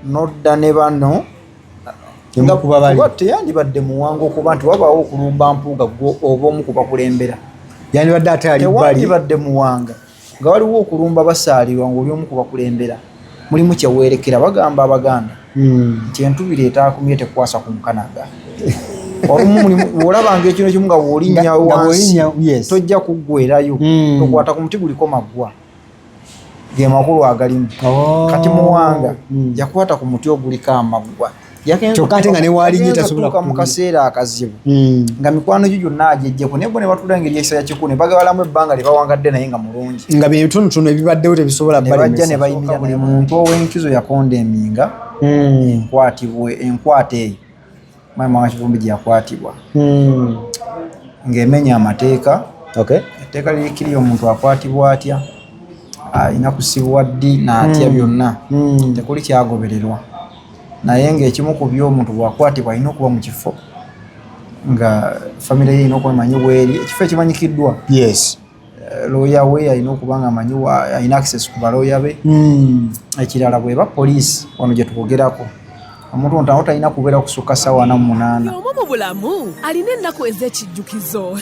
nodda ne bano nga kuba teyandibadde muwango kuba nti wabaawo okulumba mpuuga oba omu kubakulembera yandibadde ate ali bbali tewandibadde muwanga nga waliwo okulumba basaalirwa ng'oli omu kubakulembera mulimu kyeweerekera bagamba abaganda nti entubi leetaakumye tekwasa ku mukanaga olabanga ekino kimu nga woolinnya wansi tojja kuggwerayo tokwata ku muti guliko maggwa ge makulu agalimu kati muwanga yakwata ku muti oguliko amaggwa kyokka ate nga ne waalinnya tasobola mu kaseera akazibu nga mikwano gyo gyonna agyejjeko naye bo ne batula engeri ekisa yakikulu ne bagabalamu ebbanga lye bawangadde naye nga mulungi nga bitonotono ebibaddewo tebisobola bajja ne bayimirira buli muntu ow'enkizo yakonda eminga enkwata eyo maama wa Kivumbi gye yakwatibwa ng'emenya amateeka etteeka lirikiriye omuntu akwatibwa atya alina kusibwa ddi n'atya byonna tekuli kyagobererwa naye ng'ekimu ku by'omuntu bwakwatibwa alina okuba mu kifo nga famire ye erina okuba emanyi bweri ekifo ekimanyikiddwa looya we alina okuba nga amanyi alina access ku balooya be ekirala bweba poliisi wano gye tukogerako omuntu ntawo talina kubeera kusukka ssaawa 48 omu mu bulamu alina ennaku ez'ekijjukizo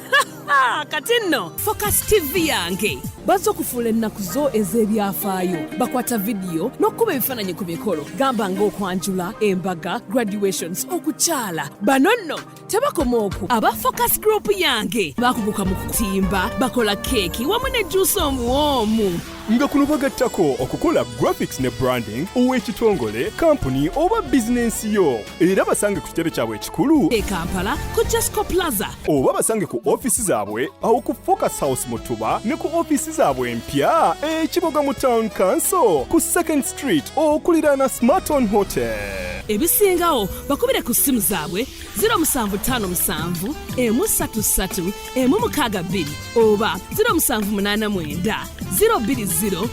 kati nno Focus TV yange bazze okufuula ennaku zo ez'ebyafaayo bakwata vidiyo n'okkuba ebifaananyi ku mikolo gamba ng'okwanjula embaga graduations okukyala bano nno tebakoma okwo aba Focus Group yange bakuguka mu kutimba bakola keeki wamu ne juice omuwoomu nga kuno bagattako okukola graphics ne branding ow'ekitongole kampuni oba bizinensi yo era basange ku kitebe kyabwe ekikulu e Kampala ku Jesco Plaza oba basange ku ofisi zaabwe awo ku Focus House Mutuba ne ku ofisi zaabwe empya ekiboga mu Town Council ku 2nd Street okuliraana Smarton Hotel. Ebisingawo bakubire ku ssimu zaabwe 0757 133 162 oba 0789 020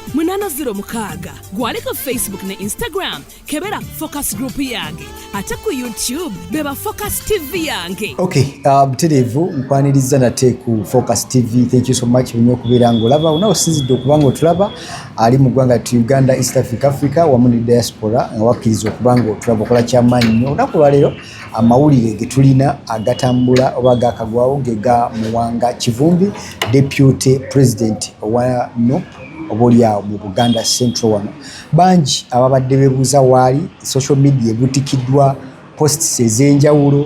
gwali ku Facebook ne Instagram kebera Focus Group yange ate ku YouTube beba Focus TV yange. Butereevu nkwaniriza nate ku Focus TV. Thank you so much nnyo okubeera ng'olaba onaasinzidde okuba ng'otulaba ali mu ggwanga tu Uganda, East Africa wamu ne diaspora nga wakkiriza okuba ng'otulaba okola kyamaanyi nnyo. Olunaku lwaleero amawulire ge tulina agatambula oba gaakagwawo ge ga Muwanga Kivumbi Deputy President wano oba oliawo mu Buganda Central wano. Bangi ababadde beebuuza waali social media ebutikiddwa posts ez'enjawulo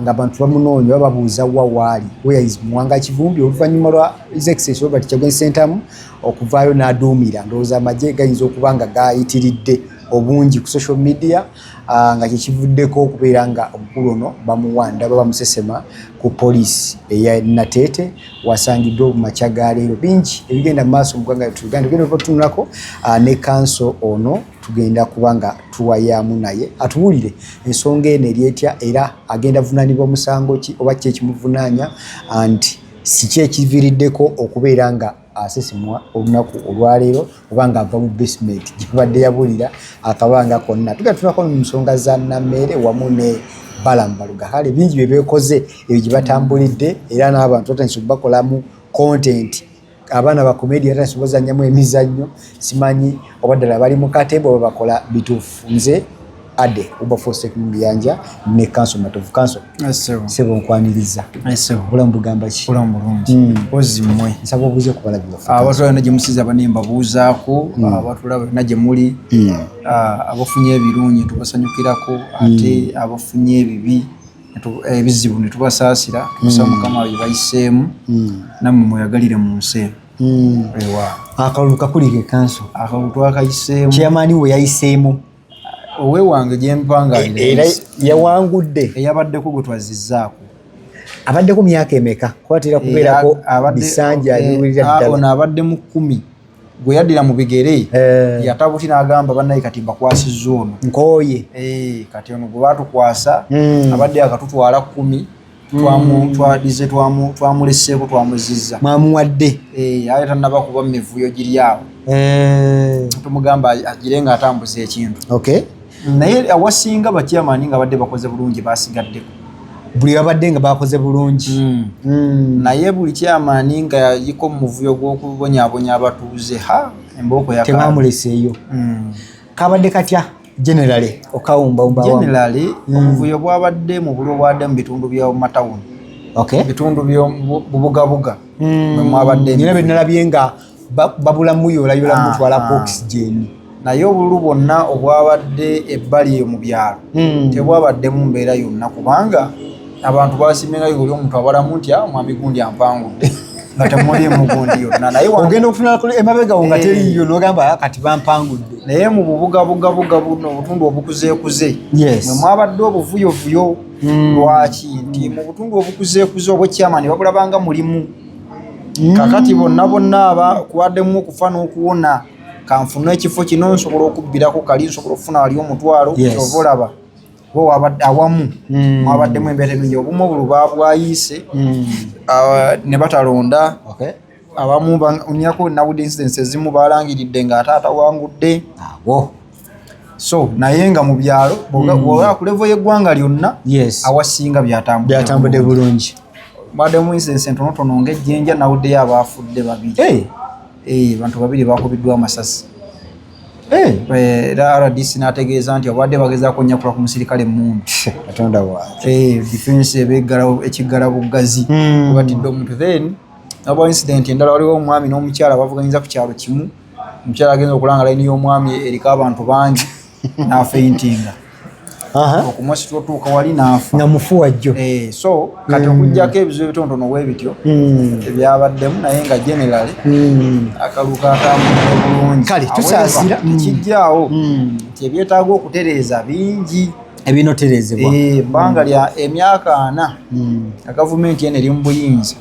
nga abantu bamunoonya bababuuza wa waali where is Muwanga Kivumbi oluvannyuma lwa His Excellency Robert Kyagulanyi Ssentamu okuvaayo n'aduumira ndowooza amagye gayinza okuba nga gayitiridde obungi ku social media nga kyekivuddeko okubeera nga omukulu ono bamuwanda baba bamusesema ku poliisi eya Nateete wasangiddwa obumakya ga leero. Bingi ebigenda mu maaso mu ggwanga lyattu Uganda tugenda okutunulako ne kanso ono tugenda kuba nga tuwayamu naye atuwulire ensonga eno eryetya era agenda vunaanibwa omusango ki oba ki ekimuvunaanya anti si ki ekiviiriddeko okubeera nga asesemwa olunaku olwaleero kubanga ava mu basement gyebadde yabulira akabanga konna. Tugatunako mu nsonga za Nameere wamu ne Balambaluga kale bingi bye beekoze ebyo gye batambulidde era n'abantu batandise okubakolamu content. Abaana ba comedy batandise okubazannyamu emizannyo simanyi oba ddala bali mu katembo oba bakola bituufu. Nze Ade Ubafose Kumbyanja ne kanso Matovu kanso sebo nkwaniriza bulamu bugamba ki bulamu bulungi ozimwe nsaba obuze kubala byofa abatula na gyemusiza banemba buuzaako abatula na gye muli abafunye ebirungi tubasanyukirako ate abafunye ebibi ebizibu ne tubasaasira tubasaba Mukama we bayiseemu nammwe mweyagalire mu nsi akalulu kakulike kanso akalulu twakayiseemu chairman we yayiseemu owe wange gyempangalira yawangudde eyabaddeko gwe twazizzaako abaddeko myaka emeka kwatira kubeerako bisanja aliwulira ddala ono abadde mu 10 gwe yaddira mu bigere yatabuti n'agamba bannaye kati mbakwasizza ono nkooye kati ono gwe baatukwasa abadde akatutwala 10 twamuleseeko twamuzizza mwamuwadde aye tannaba kuba mu mivuyo giri awo tumugamba agire nga atambuza ekintu naye awasinga bakyamaani nga badde bakoze bulungi basigaddeko buli babadde nga bakoze bulungi naye buli kyamaani nga yayiko mu muvuyo gw'okubonyabonya abatuuze embooko tebamuleseeyo kabadde katya generally okawumba generally obuvuyo bwabadde mu bulwo bwadde mu bitundu bya matawuni bitundu by'obubugabuga mwe mwabadde nina bennalabye nga babulamu yola mutwalako oxygen naye obululu bwonna obwabadde ebbali eyo mu byalo tebwabadde mu mbeera yonna kubanga abantu basimengayo oli omuntu abalamu nti mwami gundi ampangudde nga temuli mugundi yonna naye ogenda okufuna emabegawo nga teriyo n'ogamba kati bampangudde naye mu bubugabugabuga buno obutundu obukuzeekuze mwe mwabadde obuvuyovuyo lwaki nti mu butundu obukuzeekuze obwekyamani babulabanga mulimu kakati bonna kuwaddemu okufa n'okuwona kanfuna ekifo kino nsobola okubbirako kali nsobola okufuna wali omutwalo kyova olaba bo awamu mwabaddemu embeera ennungi obumu obulu babwayiise ne batalonda abamu onyako nawudde incidents ezimu balangiridde ng'ate atawangudde so naye nga mu byalo bw'oba ku level y'eggwanga lyonna awasinga byatambudde bulungi baddemu incidents entonotono ng'ejjenja nawuddeyo abaafudde babiri bantu babiri bakubiddwa amasasi era RDC n'ategeeza nti obadde bagezaako nnyakula ku musirikale emmundu katonda waabwe defense ekiggala buggazi batidde omuntu then nabwa incident endala waliwo omwami n'omukyala bavuganyiza ku kyalo kimu omukyala agenza okulanga layini y'omwami eriko abantu bangi n'afeintinga okumwasitula otuuka wali n'afa nga mufu wajjo so kati okuggyako ebizibu ebitonotono bwebityo ebyabaddemu naye nga generally akaluka akambudde bulungi kale tusaasira tekijjaawo nti ebyetaaga okutereeza bingi ebinoterezebwa ebbanga lya emyaka 4 gavumenti eno eri mu buyinza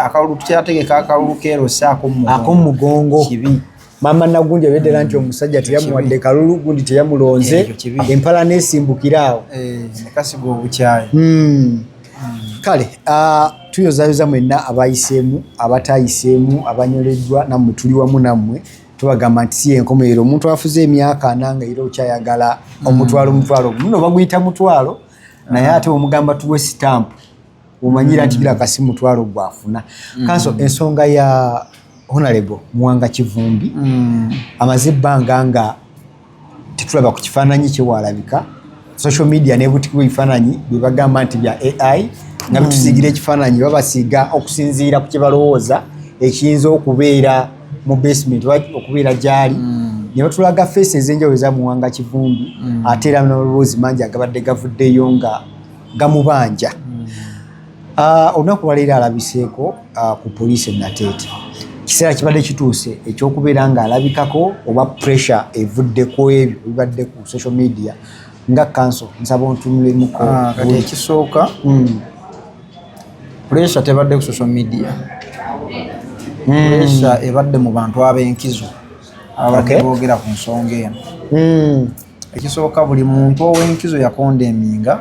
akalulu tukyategeka akalulu keerose ak'omugongo kibi mama nagundi abeddera nti omusajja teyamuwadde kalulu gundi teyamulonze empala n'esimbukira awo nekasiga obukyayi kale tuyozayoza mwenna abayiseemu abatayiseemu abanyoleddwa nammwe tuli wamu nammwe tubagamba nti si enkomerero omuntu afuze emyaka 4 nga era okyayagala omutwalo muno baguyita mutwalo naye ate omugamba tuwe sitampu omanyira nti gira kasi mutwalo gwafuna kanso ensonga ya Honorable Muwanga Kivumbi amaze ebbanga nga tetulaba ku kifaananyi kye walabika social media n'ebutikibwa ebifaananyi bye bagamba nti bya AI nga bitusiigira ekifaananyi babasiiga okusinziira ku kye balowooza ekiyinza okubeera mu basement okubeera gyali ne batulaga face ez'enjawulo eza Muwanga Kivumbi ate era n'amaloboozi mangi agabadde gavuddeyo nga gamubanja olunaku lwaleero alabiseeko ku poliisi e Nateete kiseera kibadde kituuse ekyokubeera ng'alabikako oba pressure evuddeko ebyo bibadde ku social media nga council nsaba ontunulemuko kati ekisooka pressure tebadde ku social media pressure ebadde mu bantu ab'enkizo abadde boogera ku nsonga eno ekisooka buli muntu ow'enkizo yakondeminga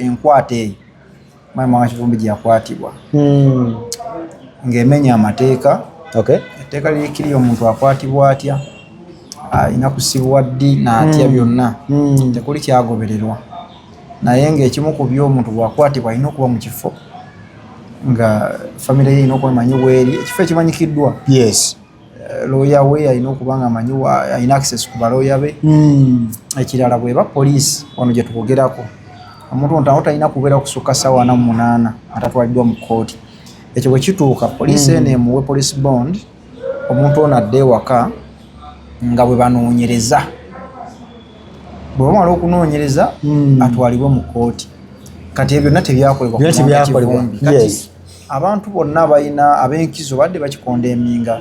enkwata eyo Muwanga Kivumbi gye yakwatibwa ng'emenya amateeka etteeka lirikiriye omuntu akwatibwa atya alina kusibwa ddi n'atya byonna tekuli kyagobererwa naye ng'ekimu ku by'omuntu bwakwatibwa alina okuba mu kifo nga famire ye erina okuba emanyi weeri ekifo ekimanyikiddwa looya we alina okuba nga amanyi alina access ku balooya be ekirala bweba poliisi wano gye tukogerako omuntu ontawo talina kubeera kusukka ssaawa 48 atatwaliddwa mu kkooti ekyo bwe kituuka poliisi eno emuwe police bond omuntu ono adde ewaka nga bwe banoonyereza bwe bamala okunoonyereza atwalibwe mu kkooti kati ebyo byonna tebyakolebwa kati abantu bonna balina ab'enkizo badde bakikondeminga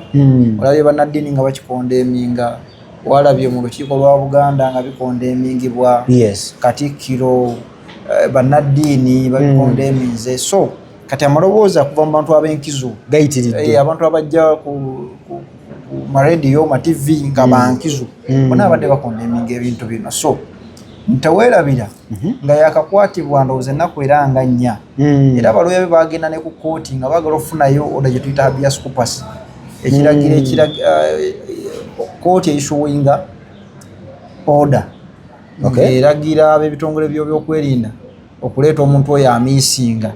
olabye bannaddiini nga bakikondeminga walabye mu lukiiko lwa Buganda nga bikondemingibwa Katikkiro bannaddiini babikondeminze so kati amaloboozi akuva mu bantu ab'enkizo gayitiridde abantu abajja ku marediyo ma TV nga bankizo bonna abadde bakondeminga ebintu bino so nteweerabira nga yakakwatibwa ndowooza ennaku era nga 4 era abalooya be bagenda ne ku kkooti nga baagala okufunayo oda gye tuyita habeas corpus ekiragira kkooti eyisuwinga order eragira ab'ebitongole by'ebyokwerinda okuleeta omuntu oyo amiisinga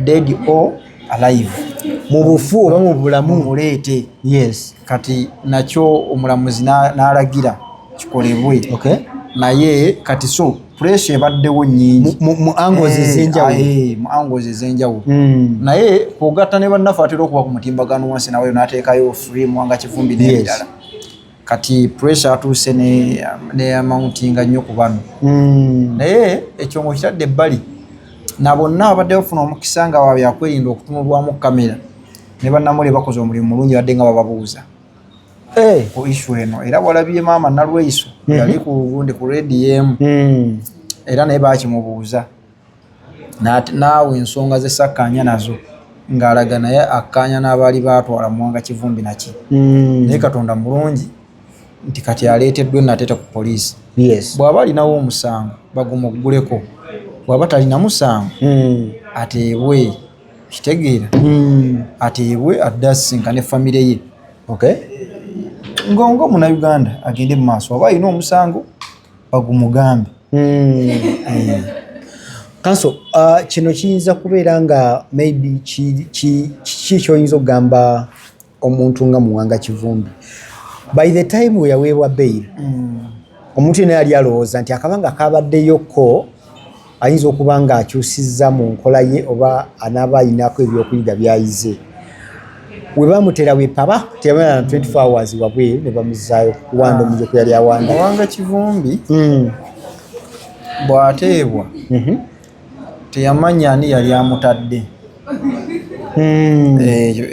dead or alive mu bufu oba mu bulamu muleete. Yes. Kati nakyo omulamuzi n'alagira kikolebwe. Okay. Naye kati so pressure ebaddewo nnyingi mu angles ez'enjawulo. Mu angles ez'enjawulo. Naye kugatta ne bannaffe atera okuba ku mutimbagano wansi nawe n'ateekayo frame wanga Kivumbi n'ebirala. Kati pressure atuuse ne amountinga nnyo ku bano. Naye ekyo ng'okitadde ebbali na bonna abadde bafuna omukisa nga byakwerinda okutunulwamu kamera ne bannamule bakoze omulimu mulungi badde nga bababuuza ku issue eno. Era walabye maama Nalweiso yali ku Radio era naye baakimubuuza naawe ensonga ze sakkaanya nazo ng'alaga naye akkaanya n'abaali baatwala Mwanga Kivumbi naki. Naye Katonda mulungi nti kati aleeteddwe nateeta ku poliisi. Bw'aba alinawo omusango bagumugguleko, bw'aba talina musango ateebwe kitegeera ateebwe adde asisinkane famire ye. Nga Munnayuganda agende mu maaso oba alina omusango bagumugambe. Kanso kino kiyinza kubeera nga maybe kiki kyoyinza okugamba omuntu nga Mwanga Kivumbi by the time we yaweebwa bail omuntu yena yali alowooza nti akabanga kabaddeyoko ayinza okuba nga akyusizza mu nkola ye oba anaaba ayinako ebyokuyiga byayize. We bamutera wepaba teyamala 24 hours wabwe ne bamuzaayo kuwanda omujjo ku yali awanda. Mwanga Kivumbi bw'ateebwa teyamanya ani yali amutadde.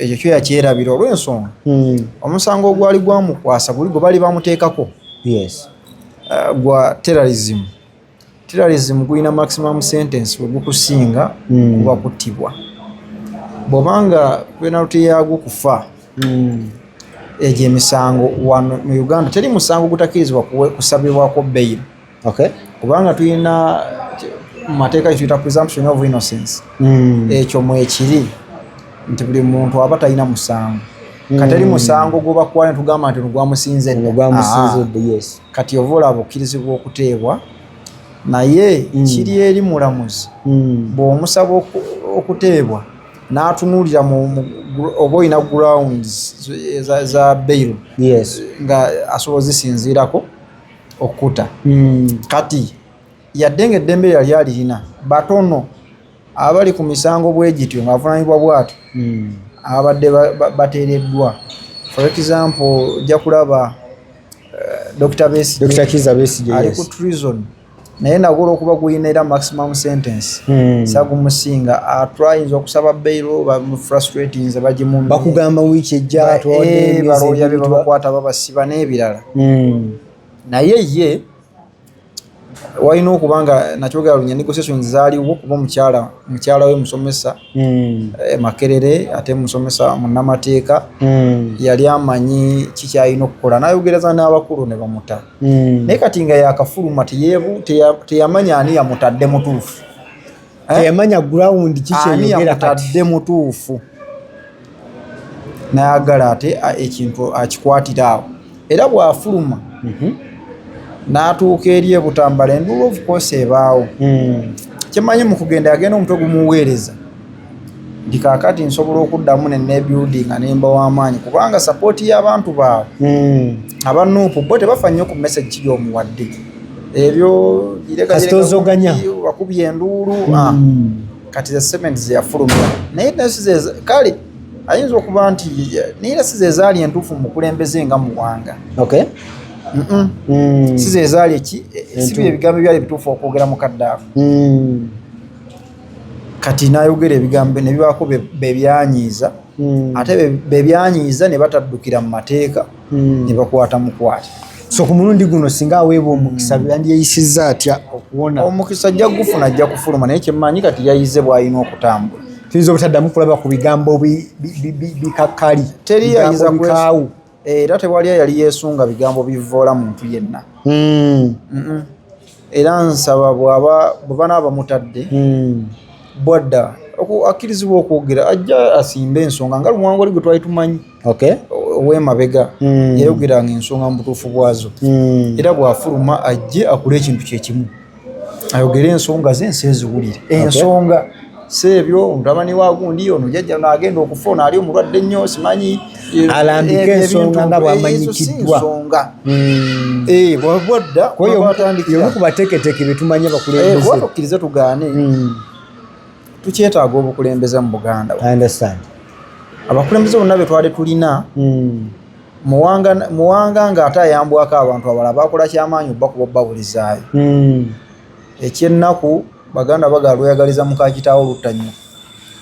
Ekyo kyo yakyerabira olw'ensonga omusango ogwali gwamukwasa guli gwe bali bamuteekako gwa terrorism. Terrorism gulina maximum sentence we gukusinga kuba kuttibwa. Bw'obanga penalty yagwo kufa egyo emisango wano mu Uganda teri musango gutakkirizibwa kusabibwako bail. Kubanga tulina mu mateeka tuyita presumption of innocence. Ekyo mwekiri nti buli muntu aba talina musango. Kateri musango gubakwala tugamba nti gwamusinzedde. Kati ova olaba okkirizibwa okuteebwa naye kiri eri mulamuzi bw'omusaba okuteebwa n'atunuulira oba olina grounds za bail nga asobola zisinziirako okkuta. Kati yadde nga eddembe yali alirina batono abali ku misango bwe gityo ng'avunaanibwa bw'atyo abadde bateereddwa. For example ojja kulaba Dr. Kizza Besigye ali ku treason naye nagwo okuba gulina era maximum sentence sagumusinga atryinza okusaba bail frustrating ze bagimu bakugamba wiiki ejja balooya be babakwata babasiba n'ebirala. Naye ye walina okuba nga nakyogera lunya negotiations zaaliwo kuba mukyala we musomesa Makerere ate musomesa munnamateeka yali amanyi kikyalina okukola n'ayogereza n'abakulu ne bamuta. Naye kati nga yakafuluma teyamanya ani yamutadde mutuufu. Teyamanya ground kikyeyogera kati mutuufu. N'ayagala ate ekintu akikwatira awo era bw'afuluma n'atuuka eri ebutambala enduulu of course ebaawo. Kyemanyi mu kugenda yagenda omutwe gumuweereza nti kaakati nsobola okuddamu ne nebuildinga nemba w'amaanyi kubanga sapooti y'abantu baabwe abanuupu bo tebafa nnyo ku message kiri omuwadde ebyo kasitozoganya bakubye enduulu kati ze cement ze yafulumira naye kale ayinza okuba nti naye si ze zaali entuufu mu kulembeze nga Mwanga. Si ze zaali si ebigambo byali bituufu okwogera mukadde awo. Kati n'ayogera ebigambo ne bibaako bebyanyiiza ate bebyanyiiza ne bataddukira mu mateeka ne bakwata mukwate. So ku mulundi guno singa aweebwa omukisa yandiyeyisizza atya okuwona? Omukisa ajja gufuna ajja kufuluma naye kyemmanyi kati yayize bw'alina okutambula. Tuyinza obutaddamu kulaba ku bigambo bikakkali teri yayiza kaawu era tewali yali yeesunga bigambo bivoola muntu yenna. Era nsaba bw'aba n'abamutadde bwadda akkirizibwa okwogera ajja asimbe ensonga nga Luwango oli gwe twali tumanyi ow'emabega yayogeranga ensonga mu butuufu bwazo. Era bw'afuluma ajje akole ekintu kye kimu ayogere ensonga ze ensi eziwulire. Ensonga sebyo mutabani wa gundi ono jajja n'agenda okufona ali omulwadde nnyo simanyi alambika ensonga nga bwamanyikiddwa bwabwadda yomu ku bateeketeeke betumanya bakulembeze tukkirize tugaane tukyetaaga obukulembeze mu Buganda abakulembeze bonna be twali tulina muwanga ng'ate ayambwako abantu abalala bakola kyamaanyi obbakuba obbabulizaayo ekyennaku Baganda bagala lweyagaliza mukakitaawo oluttanyo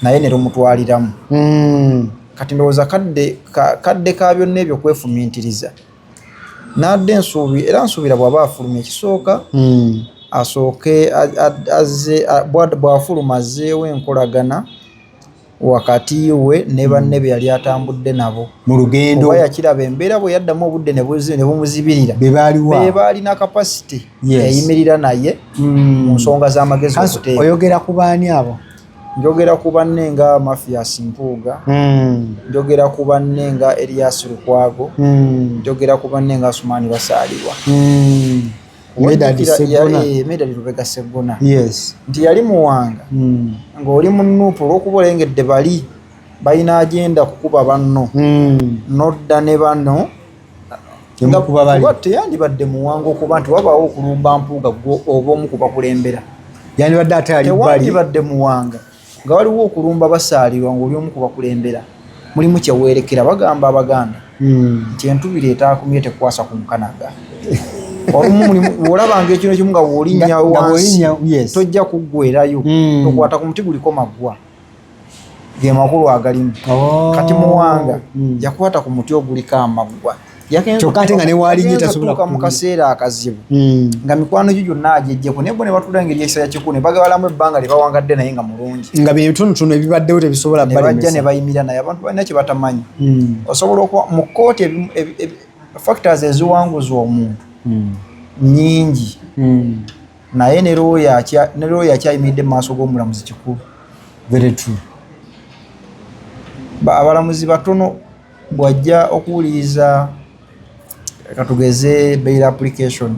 naye ne lumutwaliramu kati ndowooza kadde ka byonna ebyo kwefumintiriza n'adde ensuubi era nsuubira bw'aba afulumya ekisooka asooke azze bw'afuluma azzeewo enkolagana wakati we ne banne be yali atambudde nabo mu lugendo oba yakiraba embeera bwe yaddamu obudde ne bumuzibirira be baalina kapasite yayimirira naye mu nsonga z'amagezi okuteeka. Oyogera ku baani abo? Njogera ku banne nga Mafias Mpuuga, njogera ku banne nga Elias Lukwago, njogera ku banne nga Asumani Basaalirwa, Medali Lubega Sseggona. Yes. Nti yali muwanga ng'oli mu Nuupu olw'okuba olengedde bali balina agenda kukuba banno nodda ne banno nga teyandibadde muwanga okuba nti wabaawo okulumba Mpuuga oba omu ku bakulembera yandibadde ate ali bali tewandibadde muwanga nga waliwo okulumba Basaalirwa ng'oli omu ku bakulembera mulimu kyeweerekera bagamba Abaganda nti entubiri etaakumye tekwasa ku mukanaga olabanga ekino kimu nga w'olinnya wansi tojja kuggwerayo tokwata ku muti guliko maggwa ge makulu agalimu kati muwanga yakwata ku muti oguliko amaggwa kyokka ate nga ne waalinnye tasobola mu kaseera akazibu nga mikwano gyo gyonna agejjeko naye bo ne batula engeri ekisa yakikulu ne bagabalamu ebbanga lye bawangadde naye nga mulungi nga bino ebitonotono ebibaddewo tebisobola bajja ne bayimira naye abantu balina kye batamanyi osobola okuba mu kkooti factors eziwanguza omuntu nyingi naye ne looya akyayimiridde mu maaso g'omulamuzi kikulu. Very true. Abalamuzi batono bwajja okuwuliriza katugeze bail application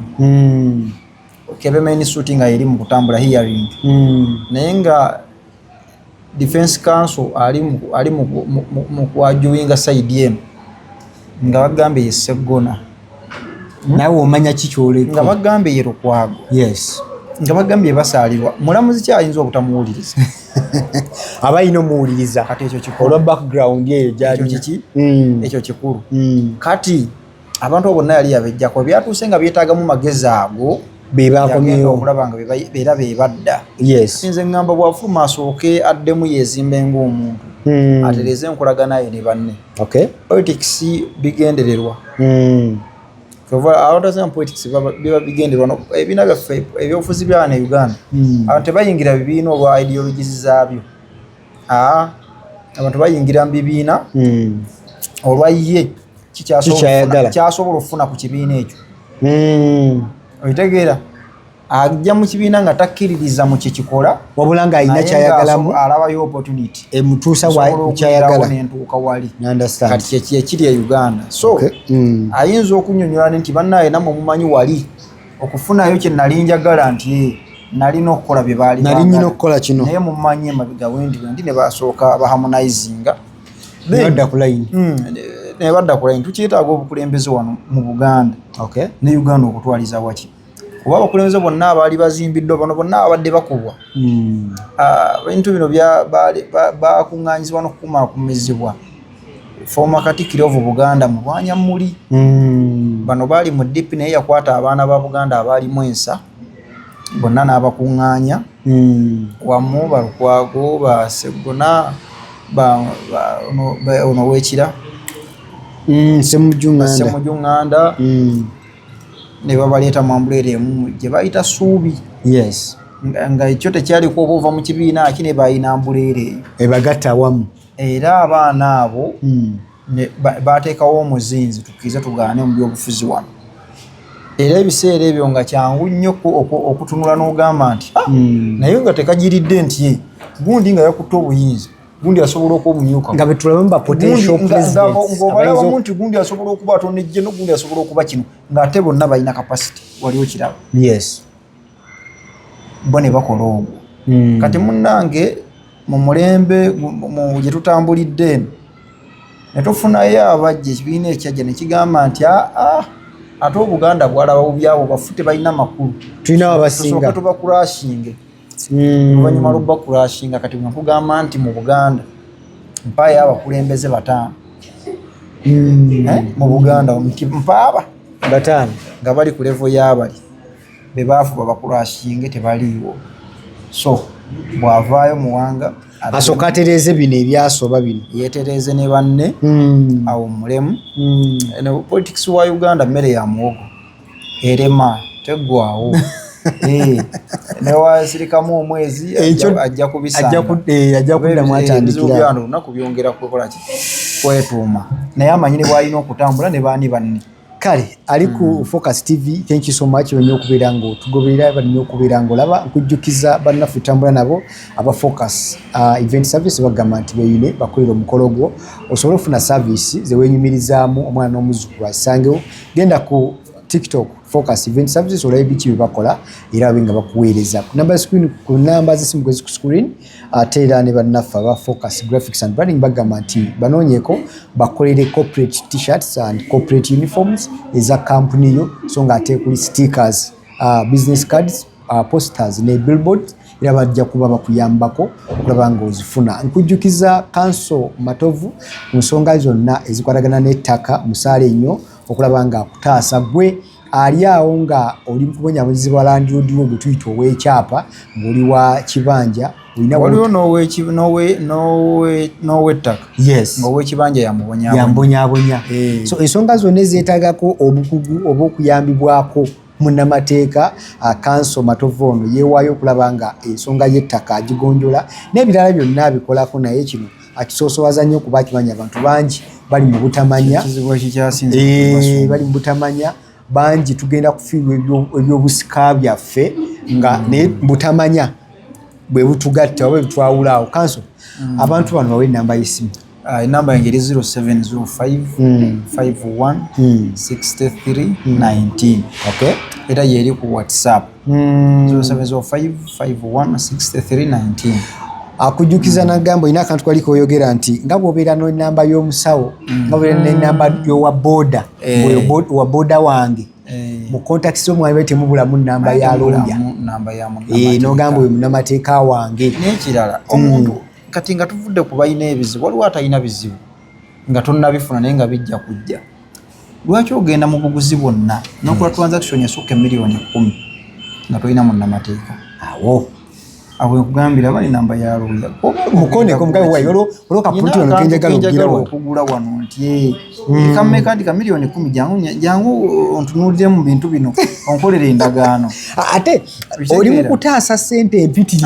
kebe main suit nga eri mu kutambula hearing naye nga defense counsel ali mu kwajuwinga side yemu nga bagambye ye Sseggona nawe omanya kikyoleko nga bagambye ye Lukwago yes nga bagambye Basaalirwa mulamuzi kyayinza obutamuwuliriza abayina omuwuliriza kati ekyo kikulu olwa background eyo gyali ekyo kikulu kati abantu bonna yali yabejjako byatuuse nga byetaagamu magezi ago bebakomyewo okulaba nga beera bebadda nze ngamba bwafuluma asooke addemu yeezimbe ng'omuntu atereze enkolagana ye ne banne politics bigendererwa politics biba bigenderwa ebibiina byaffe ebyobufuzi bya wano e Uganda abantu tebayingira bibiina olwa ideologies zaabyo abantu bayingira mu bibiina olwa ye kikyasobola okufuna ku kibiina ekyo okitegeera ajja mu kibiina nga takkiririza mu kyekikola wabula nga alina kyayagalamu alabayo opportunity emutuusa kyayagala nentuuka wali kati kyekiri e Uganda so ayinza okunnyonnyola nti bannaaye nammwe mumanyi wali okufunayo kye nali njagala nti nalina okukola bye baali nalinyina okukola kino naye mumanyi emabega wendi ne basooka baharmonizinga badda ku layini ne badda ku layini tukyetaaga obukulembeze wano mu Buganda ne Uganda okutwaliza waki kuba abakulembeze bonna abaali bazimbiddwa bano bonna abadde bakubwa ebintu bino bakuŋŋaanyizibwa n'okukumakumizibwa former Katikkiro of Buganda mu Bwanyammuli bano baali mu DP naye yakwata abaana ba Buganda abaalimu ensa bonna n'abakuŋŋaanya wamu Balukwago ba Sseggona ono w'ekira Ssemujjuŋŋanda ne babaleeta mu ambulera emu gye bayita Ssuubi nga ekyo tekyaliko oba ova mu kibiina aki ne bayina ambulera eyo ebagatta awamu era abaana abo bateekawo omuzinzi tukkirize tugaane mu byobufuzi wano era ebiseera ebyo nga kyangu nnyo okutunula n'ogamba nti naye nga tekagiridde nti ye gundi nga yakutte obuyinza gundi asobola okuba omumyuka nga betulamu ba potential presidents ng'obalabamu nti gundi asobola okuba atonejje no gundi asobola okuba kino ng'ate bonna balina capacity waliwo kiraba bo ne bakola ogwo kati munnange mu mulembe gye tutambulidde eno ne tufunayo abajja ekibiina ekyajja ne kigamba nti ate Obuganda bwalaba bubyabo bafute balina makulu tulina abasinga tubakurashinge oluvannyuma lw'obakurashinga kati nkugamba nti mu Buganda mpayo abakulembeze 5 mu Buganda mpaaba 5 nga bali ku level y'abali be baafuba bakurashinge tebaliiwo so bw'avaayo muwanga asooka atereeze bino ebyasoba bino yeetereeze ne banne awo mulemu politics wa Uganda mmere ya muwogo erema teggwawo newasirikamu omwezi ajja kubisanga ajja kuddamu atandikira olunaku byongera kukola ki kwetuuma naye amanyire bw'alina okutambula ne baani banne kale ali ku Focus TV. Thank you so much wenye okubeera ngo tugoberera bali okubeera ngo laba nkujjukiza bannaffe tambula nabo aba Focus event service bagamba nti beyine bakolera omukolo gwo osobola ofuna service ze wenyumirizaamu omwana n'omuzzukulu asangewo genda ku TikTok Focus event services olabe biki bibakola era benga bakuweereza ku number screen ku number zisimu ku screen atera ne bannaffe aba Focus graphics and branding bagamba nti banoonyeko bakolere corporate t-shirts and corporate uniforms eza company yo so nga ate kuli stickers business cards posters ne billboard era bajja kuba bakuyambako okulaba nga ozifuna nkujjukiza Council Matovu ku nsonga zonna ezikwatagana n'ettaka musaale nnyo okulaba nga akutaasa gwe ali awo nga oli mukubonyabonyezebwa Land Road gwe tuyita ow'ekyapa ng'oli wa kibanja waliwo n'ow'ettaka ng'ow'ekibanja yambonyabonya so ensonga zonna ezeetaagako obukugu oba okuyambibwako munnamateeka Council Matovu ono yeewaayo okulaba nga ensonga y'ettaka agigonjola n'ebirala byonna abikolako naye kino akisoosowaza nnyo kuba akimanya abantu bangi bali mu butamanya bali mu butamanya bangi tugenda kufiirwa ebyobusika byaffe nga ne butamanya bwe butugatta oba bitwawulaawo Council abantu bano bawe enamba y'essimu enamba yange eri 0705 51 63 19 okay era yeri ku WhatsApp 0705 51 63 19 akujjukiza nagambo ina akantu kaliko oyogera nti nga bw'obeera n'enamba y'omusawo nga bw'obeera n'enamba y'owa boda wa boda wange mu contacts omwali bete mubulamu namba ya lawyer n'ogamba oyo munnamateeka wange n'ekirala omuntu kati nga tuvudde ku balina ebizibu waliwo atalina bizibu nga tonnabifuna naye nga bijja kujja lwaki ogenda mu buguzi bwonna n'okola transaction esukka miliyoni 10 nga tolina munnamateeka awo nkugambira bali namba ya lawyer mukone ko mugabe wayo oloka puti wano kenjagala okugula wano nti kamme kandi ka miliyoni 10 jangu ontunulire mu bintu bino onkolere endagaano ate oli mukutaasa sente empiti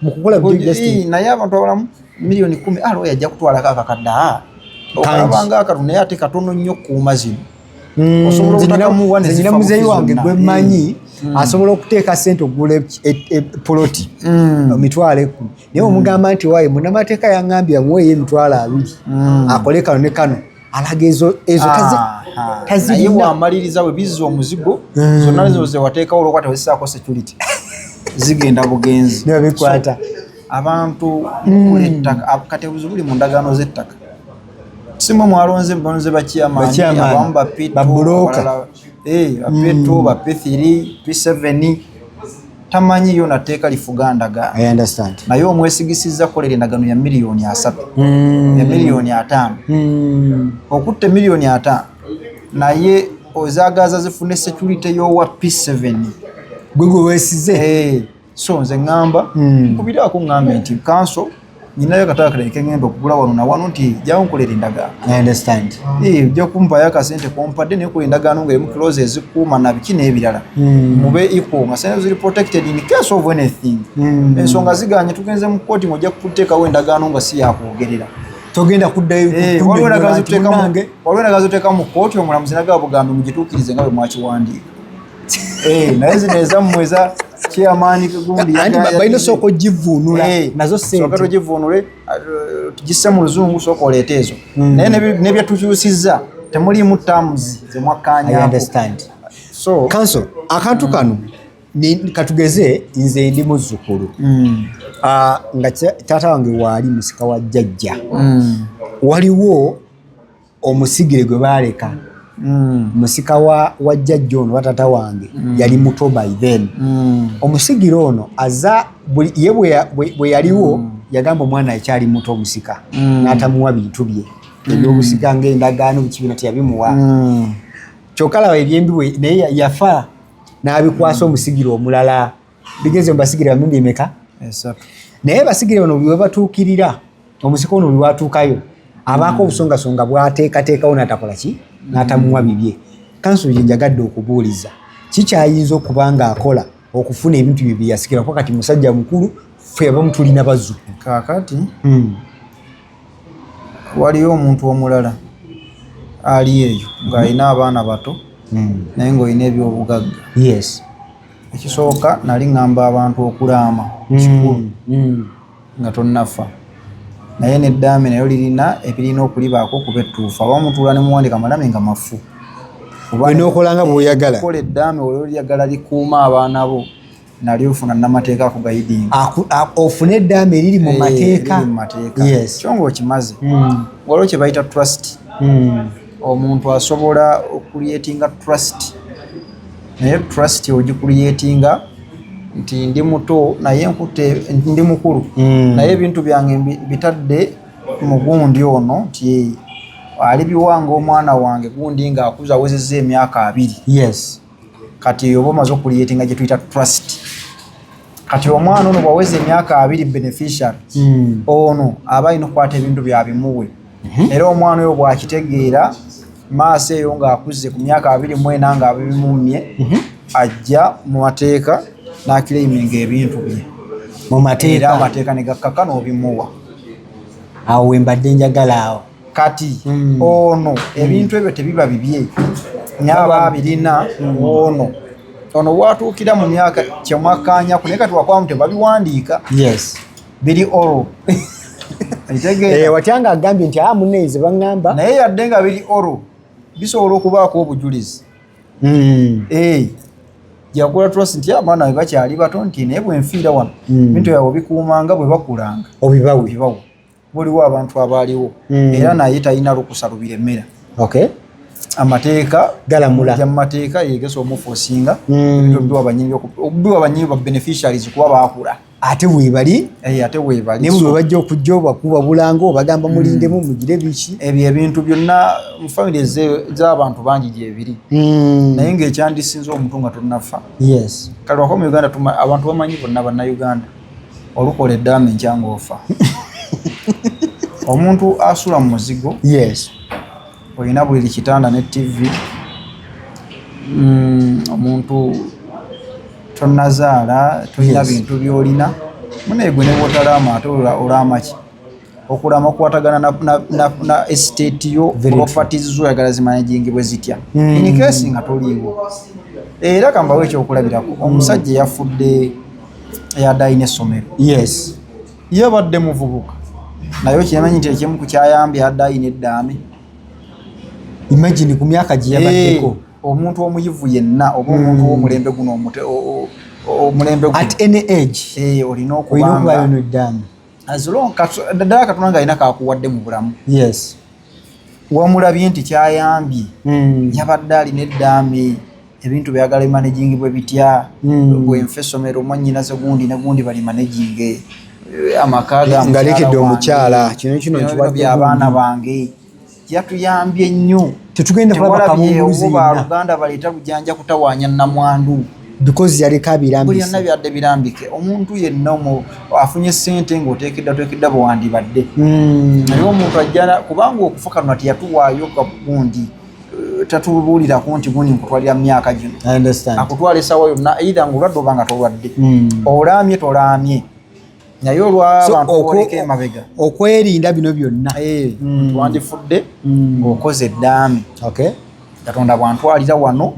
mukukola business naye abantu abalamu miliyoni 10 lawyer ajja kutwala akakadda okabanga akatu naye ate katono nnyo kuuma zino osobola okutakamu wane muzeeyi wange gwe mmanyi asobola okuteeka sente okugula poloti emitwalo 10 naye omugamba nti waaye munnamateeka yaŋŋambye amuweeyo emitwalo 2 akole kano ne kano alaga ezo naye bw'amaliriza bwe bizza omuzigo zonna zo ze wateekawo olwokwata wezisaako security zigenda bugenzi nibabikwata abantu okula ettaka kati obuzibu buli mu ndagaano z'ettaka simwe mwalonze mbonze bakyamaani abamu babuloka bapeto bape3 p7 tamanyi yo nateeka lifuga ndagaano I understand naye omwesigisiza kolera endagaano ya miliyoni 3 ya miliyoni 5 okutte miliyoni 5 naye ozaagaza zifune security y'owa p7 gwe weesize so nze ngamba nkubiraako ngambe nti Council nyinayo katakale kengendo okugula wano na wano nti jawo nkolera endagaano I understand ojja kumpayo akasente kompadde naye kola endagaano nga emu close ezikuuma na biki n'ebirala mube equal nga sente ziri protected in case of anything ensonga ziganye tugenze mu kkooti ng'ojja kuteekawo endagaano nga si yakwogerera togenda kuddayo waliwo endagaano zoteeka mu kkooti omulamuzi nagaa bugambe mugituukirize nga bwe mwakiwandiika naye zino ezammwe eza chairman gundi balina soko givuunula nazo sente givuunule tugisse mu luzungu soko oleeta ezo naye nebyatukyusizza temuliimu terms ze mwakkaanyako I understand so Council akantu kano katugeze nze ndi muzzukulu nga taata wange waali musika wa jjajja waliwo omusigire gwe baaleka musika wa jjajja ono watata wange yali muto by then omusigire ono aza ye bwe yaliwo yagamba omwana ekyali muto omusika n'atamuwa bintu bye ebyobusika ng'endagaano bikibina teyabimuwa kyokka laba ebyembi naye yafa n'abikwasa omusigire omulala bigeze mu basigire bamumbi emeka naye basigire bano bwe batuukirira omusika ono bwe watuukayo abaako obusongasonga bwateekateekawo n'atakola ki n'atamuwa bibye kanso bye njagadde okubuuliza kikyayinza okuba ng'akola okufuna ebintu bye byeyasikirako kati musajja mukulu ffe abamu tulina bazzukulu kaakati waliyo omuntu omulala ali eyo ng'alina abaana bato naye ng'olina ebyobugagga ekisooka nali ŋŋamba abantu okulaama kikulu nga tonnafa naye neddaame nayo lirina ebirina okulibaako kuba ettuufu abamu mutuula ne muwandika amalame nga mafu n'okolanga bw'oyagala kola eddaame olwo lyagala likuuma abaana bo nali ofuna namateeka akugayidinga ofune eddaame eriri mu mateeka kyo ng'okimaze waliwo kye bayita trust omuntu asobola okuliyetinga trust naye trust ogikuliyetinga nti ndi muto naye nkute ndi mukulu naye ebintu byange bitadde mu gundi ono nti ali biwanga omwana wange gundi ng'akuza awezezza emyaka 2 kati oba omaze okuliyetinga gye tuyita trust kati omwana ono bwaweza emyaka 2 beneficiary ono aba alina okukwata ebintu byabimuwe era omwana oyo bw'akitegeera maaso eyo ng'akuze ku myaka 24 nga abibimumye ajja mu mateeka n'akireiminga ebintu bye mu mateeka amateeka ne gakkaka n'obimuwa awo wembadde njagala awo kati ono ebintu ebyo tebiba bibye nyaba abirina ono watuukira mu myaka kyemwakkanyaku naye kati wakwamu tebabiwandiika biri oro watyanga agambye nti muneize baŋŋamba naye yadde nga biri oro bisobola okubaako obujulizi yakula trust nti abaana bwe bakyali bato nti naye bwenfiira wano bintu byabwe bikuumanga bwe bakulanga obibawe buliwo abantu abaaliwo era naye talina lukusa lubiremera amateeka galamula mu mateeka yegesa omufuusinga ebintu biwa banyinyi ba beneficiaries kuba baakula ate weebali ne bwe bajja okujja obakuba bulanga obagamba mulindemu mugire biki ebyo ebintu byonna mu famire z'abantu bangi gyebiri naye ng'ekyandisinze omuntu nga tonnafa kale wako mu Uganda abantu bamanyi bonna bannayuganda olukola eddaame enkyanga ofa omuntu asula mu muzigo olina buli kitanda ne TV omuntu tonnazaala tolina bintu byolina munaye gwe ne bwotalaama ate olaama ki okulama okukwatagana na estate yo properties zo oyagala zimanyigingibwe zitya inikesi nga toliiwo era kambawo ekyokulabirako omusajja yafudde eyadayina essomero yabadde muvubuka naye okimanyi nti ekimu ku kyayambye adayina eddaame imagine ku myaka gye yabaddeko omuntu omuyivu yenna oba omuntu w'omulembe guno omulembe guno at any age olina okubanga ddala Katonda ng'alina kakuwadde mu bulamu wamulabye nti kyayambye yabadde alina eddaame ebintu byagala emanagingibwe bitya bwenfa essomero mwannyinaze gundi ne gundi bali managinge amaka ngalekedde omukyala kino by'abaana bange yatuyambye nnyo tetugenda kulaba kamubuzi Baluganda baleeta bujanja kutawaanya namwandu because yaleka abirambise byonna byadde birambike omuntu yenna afunye ssente ng'oteekedda bwewandibadde naye omuntu ajjana kubanga okufa kano teyatuwaayo gundi tatubuulirako nti gundi nkutwalira myaka gino akutwala essaawa yonna either ng'olwadde oba nga tolwadde olaamye tolaamye naye olw'abantu oleka emabega okwerinda bino byonna twandifudde ng'okoze eddaame Katonda bwantwalira wano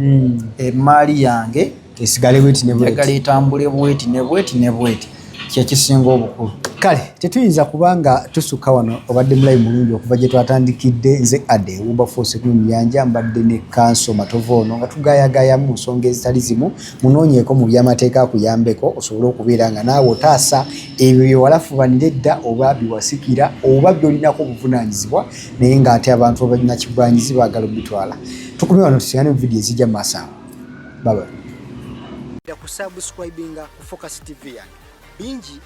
emaali yange esigale bweti ne bweti etambule bweti ne bweti ky'ekisinga obukulu kale tetuyinza kubanga tusuka wano obadde mulayi mulungi okuva gye twatandikidde nze ade Wilberforce Kumuyanja mbadde ne Kanso Matovu ono nga tugayagaya mu nsonga ezitali zimu munoonyeeko mu byamateeka akuyambeko osobole okubeera nga naawe otaasa ebyo bye walafubanira edda oba biwasikira oba byolinako obuvunaanyizibwa naye ng'ate abantu abalina kigwanyizi baagala obitwala. Tukumye wano tusigane mu vidiyo ezijja mu maaso awo. Bye bye. Kusubscribinga ku Focus TV yange bingi